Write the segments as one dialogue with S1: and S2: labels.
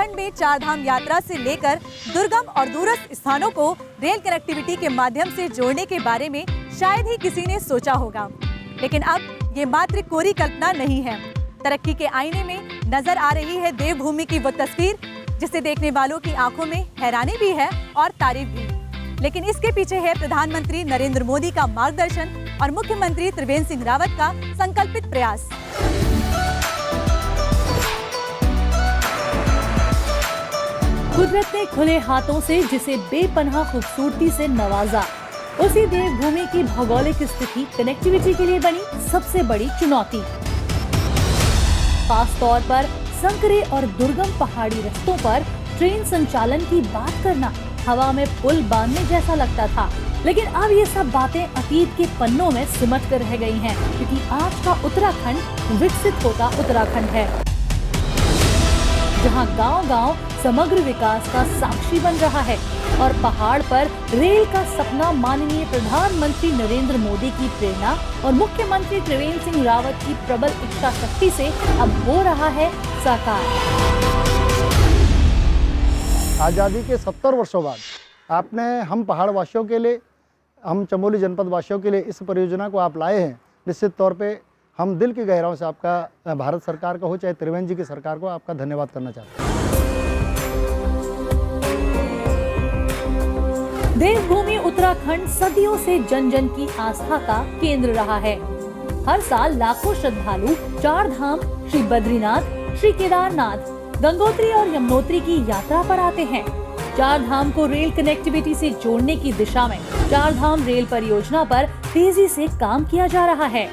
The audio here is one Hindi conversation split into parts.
S1: उत्तराखंड में चारधाम यात्रा से लेकर दुर्गम और दूरस्थ स्थानों को रेल कनेक्टिविटी के माध्यम से जोड़ने के बारे में शायद ही किसी ने सोचा होगा, लेकिन अब ये मात्र कोरी कल्पना नहीं है। तरक्की के आईने में नजर आ रही है देवभूमि की वो तस्वीर जिसे देखने वालों की आंखों में हैरानी भी है और तारीफ भी। लेकिन इसके पीछे है प्रधानमंत्री नरेंद्र मोदी का मार्गदर्शन और मुख्यमंत्री त्रिवेंद्र सिंह रावत का संकल्पित प्रयास।
S2: कुदरत ने खुले हाथों से जिसे बेपनाह खूबसूरती से नवाजा, उसी देवभूमि की भौगोलिक स्थिति कनेक्टिविटी के लिए बनी सबसे बड़ी चुनौती। खास तौर पर संकरे और दुर्गम पहाड़ी रास्तों पर ट्रेन संचालन की बात करना हवा में पुल बांधने जैसा लगता था, लेकिन अब ये सब बातें अतीत के पन्नों में सिमट कर रह गई हैं, क्योंकि आज का उत्तराखंड विकसित होता उत्तराखंड है, जहां गांव-गांव समग्र विकास का साक्षी बन रहा है और पहाड़ पर रेल का सपना माननीय प्रधानमंत्री नरेंद्र मोदी की प्रेरणा और मुख्यमंत्री त्रिवेंद्र सिंह रावत की प्रबल इच्छा शक्ति से अब हो रहा है साकार।
S3: आज़ादी के 70 वर्षों बाद आपने हम पहाड़ वासियों के लिए, हम चमोली जनपद वासियों के लिए इस परियोजना को आप लाए हैं। निश्चित तौर पे हम दिल की गहराइयों से आपका, भारत सरकार का हो चाहे त्रिवेंद्र जी की सरकार को, आपका धन्यवाद करना चाहते हैं।
S2: देवभूमि उत्तराखंड सदियों से जन जन की आस्था का केंद्र रहा है। हर साल लाखों श्रद्धालु चारधाम, श्री बद्रीनाथ, श्री केदारनाथ, गंगोत्री और यमुनोत्री की यात्रा पर आते हैं। चारधाम को रेल कनेक्टिविटी से जोड़ने की दिशा में चारधाम रेल परियोजना पर तेजी से काम किया जा रहा है।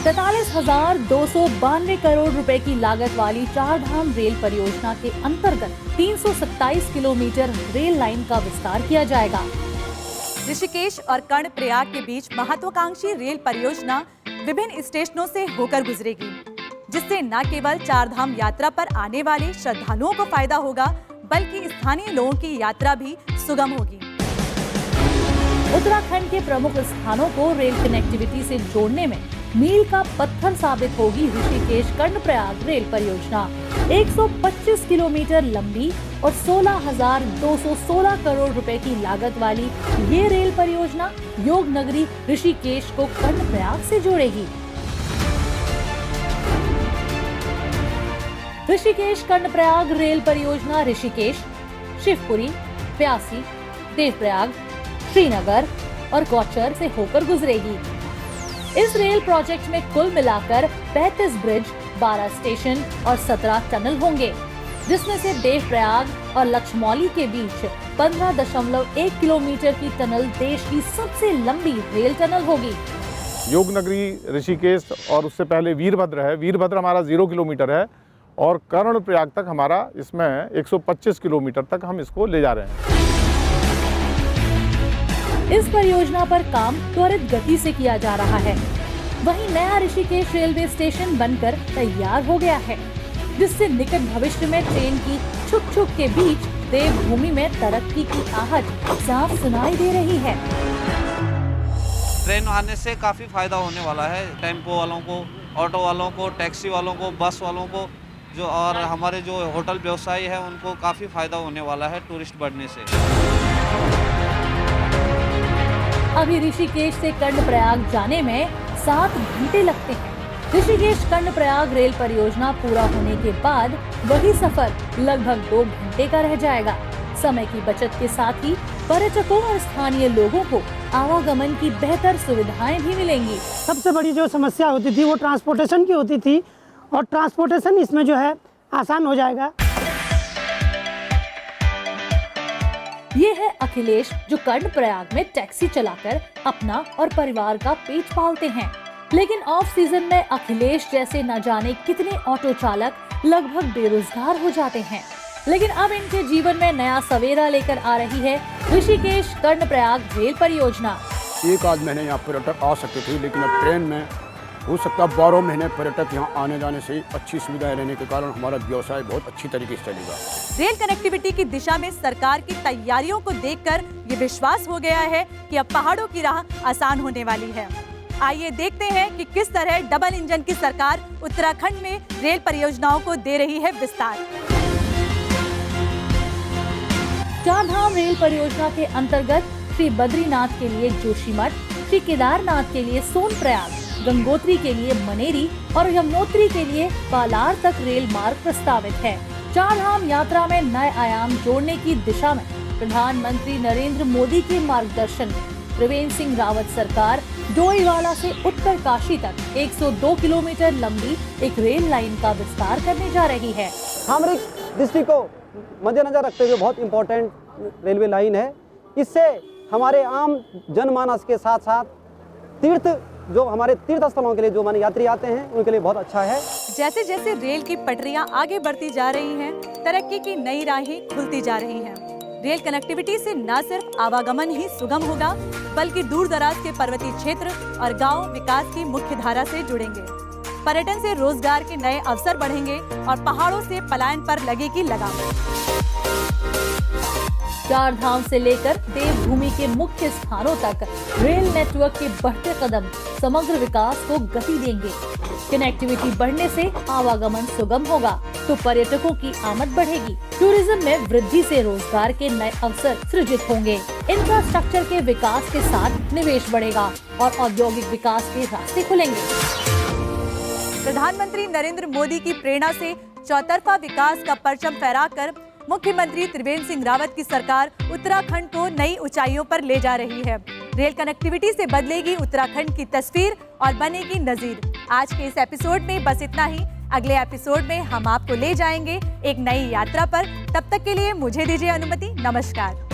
S2: 43,292 करोड़ रुपए की लागत वाली चारधाम रेल परियोजना के अंतर्गत 327 किलोमीटर रेल लाइन का विस्तार किया जाएगा।
S1: ऋषिकेश और कर्णप्रयाग के बीच महत्वाकांक्षी रेल परियोजना विभिन्न स्टेशनों से होकर गुजरेगी, जिससे न केवल चारधाम यात्रा पर आने वाले श्रद्धालुओं को फायदा होगा, बल्कि स्थानीय लोगों की यात्रा भी सुगम होगी।
S2: उत्तराखंड के प्रमुख स्थानों को रेल कनेक्टिविटी से जोड़ने में मील का पत्थर साबित होगी ऋषिकेश कर्णप्रयाग रेल परियोजना। 125 किलोमीटर लंबी और 16,216 करोड़ रुपए की लागत वाली ये रेल परियोजना योग नगरी ऋषिकेश को कर्णप्रयाग से जोड़ेगी। ऋषिकेश कर्णप्रयाग रेल परियोजना ऋषिकेश, शिवपुरी, प्यासी, देवप्रयाग, श्रीनगर और गौचर से होकर गुजरेगी। इस रेल प्रोजेक्ट में कुल मिलाकर 35 ब्रिज, 12 स्टेशन और 17 टनल होंगे, जिसमें से देवप्रयाग और लक्ष्मौली के बीच 15.1 किलोमीटर की टनल देश की सबसे लंबी रेल टनल होगी।
S4: योग नगरी ऋषिकेश और उससे पहले वीरभद्र है। वीरभद्र हमारा 0 किलोमीटर है और कर्णप्रयाग तक हमारा इसमें 125 किलोमीटर तक हम इसको ले जा रहे हैं।
S2: इस परियोजना पर काम त्वरित गति से किया जा रहा है। वहीं नया ऋषिकेश रेलवे स्टेशन बनकर तैयार हो गया है, जिससे निकट भविष्य में ट्रेन की छुक छुक के बीच देवभूमि में तरक्की की आहट साफ सुनाई दे रही है।
S5: ट्रेन आने से काफ़ी फायदा होने वाला है टेम्पो वालों को, ऑटो वालों को, टैक्सी वालों को, बस वालों को, जो और हमारे जो होटल व्यवसायी है उनको काफ़ी फायदा होने वाला है टूरिस्ट बढ़ने से।
S2: अभी ऋषिकेश से कर्णप्रयाग जाने में 7 घंटे लगते हैं। ऋषिकेश कर्णप्रयाग रेल परियोजना पूरा होने के बाद वही सफर लगभग 2 घंटे का रह जाएगा। समय की बचत के साथ ही पर्यटकों और स्थानीय लोगों को आवागमन की बेहतर सुविधाएं भी मिलेंगी।
S6: सबसे बड़ी जो समस्या होती थी वो ट्रांसपोर्टेशन की होती थी, और ट्रांसपोर्टेशन इसमें जो है आसान हो जाएगा।
S2: ये है अखिलेश, जो कर्णप्रयाग में टैक्सी चलाकर अपना और परिवार का पेट पालते हैं। लेकिन ऑफ सीजन में अखिलेश जैसे न जाने कितने ऑटो चालक लगभग बेरोजगार हो जाते हैं। लेकिन अब इनके जीवन में नया सवेरा लेकर आ रही है ऋषिकेश कर्णप्रयाग रेल परियोजना।
S7: एक आध महीने यहाँ पर्यटक आ सकते थे, लेकिन अब ट्रेन में हो सकता है 12 महीने पर्यटक यहाँ आने जाने से अच्छी सुविधाएं रहने के कारण हमारा व्यवसाय बहुत अच्छी तरीके से चलेगा।
S1: रेल कनेक्टिविटी की दिशा में सरकार की तैयारियों को देखकर ये विश्वास हो गया है कि अब पहाड़ों की राह आसान होने वाली है। आइए देखते हैं कि किस तरह डबल इंजन की सरकार उत्तराखंड में रेल परियोजनाओं को दे रही है विस्तार।
S2: चारधाम रेल परियोजना के अंतर्गत श्री बद्रीनाथ के लिए जोशीमठ, श्री केदारनाथ के लिए सोनप्रयाग, गंगोत्री के लिए मनेरी और यमुनोत्री के लिए बालार तक रेल मार्ग प्रस्तावित है। चारधाम यात्रा में नए आयाम जोड़ने की दिशा में प्रधानमंत्री नरेंद्र मोदी के मार्गदर्शन में त्रिवेंद्र सिंह रावत सरकार डोईवाला से उत्तरकाशी तक 102 किलोमीटर लंबी एक रेल लाइन का विस्तार करने जा रही है।
S8: हमारी डिस्ट्रिक्ट को मद्देनजर रखते हुए बहुत इम्पोर्टेंट रेलवे लाइन है। इससे हमारे आम जनमानस के साथ साथ जो हमारे तीर्थ स्थलों के लिए जो माने यात्री आते हैं उनके लिए बहुत अच्छा है।
S1: जैसे जैसे रेल की पटरियां आगे बढ़ती जा रही हैं, तरक्की की नई राहें खुलती जा रही हैं। रेल कनेक्टिविटी से न सिर्फ आवागमन ही सुगम होगा, बल्कि दूर दराज के पर्वतीय क्षेत्र और गांव विकास की मुख्य धारा से जुड़ेंगे। पर्यटन से रोजगार के नए अवसर बढ़ेंगे और पहाड़ों से पलायन पर लगेगी लगाम।
S2: चारधाम से लेकर देवभूमि के मुख्य स्थानों तक रेल नेटवर्क के बढ़ते कदम समग्र विकास को गति देंगे। कनेक्टिविटी बढ़ने से आवागमन सुगम होगा तो पर्यटकों की आमद बढ़ेगी। टूरिज्म में वृद्धि से रोजगार के नए अवसर सृजित होंगे। इंफ्रास्ट्रक्चर के विकास के साथ निवेश बढ़ेगा और औद्योगिक विकास के रास्ते खुलेंगे।
S1: प्रधानमंत्री नरेंद्र मोदी की प्रेरणा से चौतरफा विकास का परचम फहराकर मुख्यमंत्री त्रिवेंद्र सिंह रावत की सरकार उत्तराखंड को नई ऊंचाइयों पर ले जा रही है। रेल कनेक्टिविटी से बदलेगी उत्तराखंड की तस्वीर और बनेगी नजीर। आज के इस एपिसोड में बस इतना ही। अगले एपिसोड में हम आपको ले जाएंगे एक नई यात्रा पर। तब तक के लिए मुझे दीजिए अनुमति। नमस्कार।